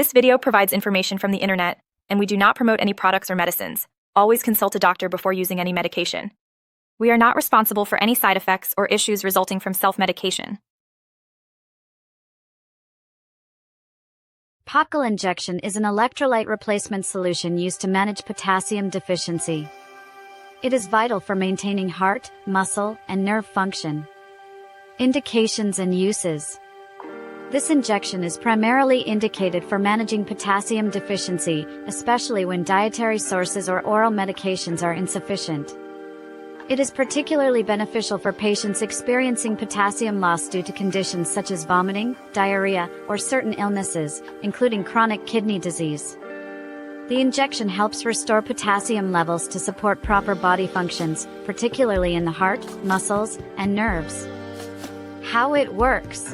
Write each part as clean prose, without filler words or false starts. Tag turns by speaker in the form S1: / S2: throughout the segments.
S1: This video provides information from the internet, and we do not promote any products or medicines. Always consult a doctor before using any medication. We are not responsible for any side effects or issues resulting from self-medication.
S2: Potcl injection is an electrolyte replacement solution used to manage potassium deficiency. It is vital for maintaining heart, muscle, and nerve function. Indications and uses. This injection is primarily indicated for managing potassium deficiency, especially when dietary sources or oral medications are insufficient. It is particularly beneficial for patients experiencing potassium loss due to conditions such as vomiting, diarrhea, or certain illnesses, including chronic kidney disease. The injection helps restore potassium levels to support proper body functions, particularly in the heart, muscles, and nerves. How it works.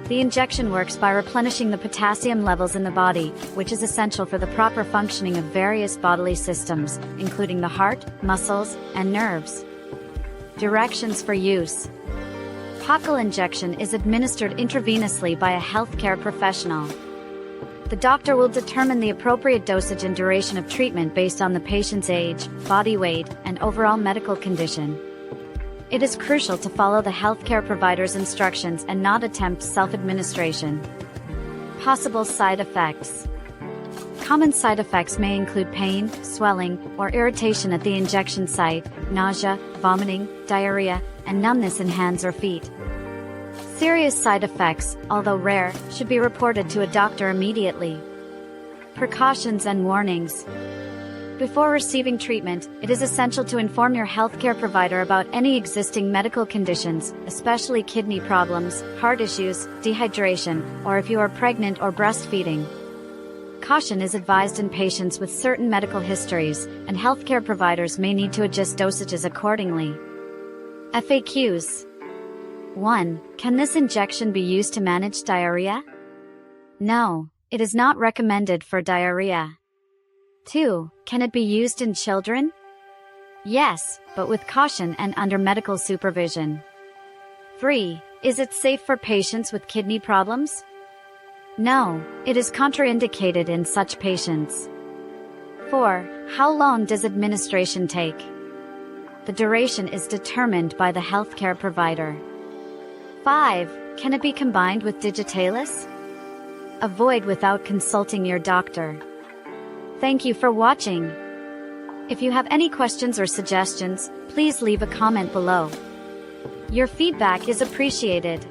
S2: The injection works by replenishing the potassium levels in the body, which is essential for the proper functioning of various bodily systems, including the heart, muscles, and nerves. Directions for use. Potcl injection is administered intravenously by a healthcare professional. The doctor will determine the appropriate dosage and duration of treatment based on the patient's age, body weight, and overall medical condition. It is crucial to follow the healthcare provider's instructions and not attempt self-administration. Possible side effects. Common side effects may include pain, swelling, or irritation at the injection site, nausea, vomiting, diarrhea, and numbness in hands or feet. Serious side effects, although rare, should be reported to a doctor immediately. Precautions and warnings. Before receiving treatment, it is essential to inform your healthcare provider about any existing medical conditions, especially kidney problems, heart issues, dehydration, or if you are pregnant or breastfeeding. Caution is advised in patients with certain medical histories, and healthcare providers may need to adjust dosages accordingly. FAQs. 1. Can this injection be used to manage diarrhea? No, it is not recommended for diarrhea. 2. Can it be used in children? Yes, but with caution and under medical supervision. 3. Is it safe for patients with kidney problems? No, it is contraindicated in such patients. 4. How long does administration take? The duration is determined by the healthcare provider. 5. Can it be combined with digitalis? Avoid without consulting your doctor. Thank you for watching. If you have any questions or suggestions, please leave a comment below. Your feedback is appreciated.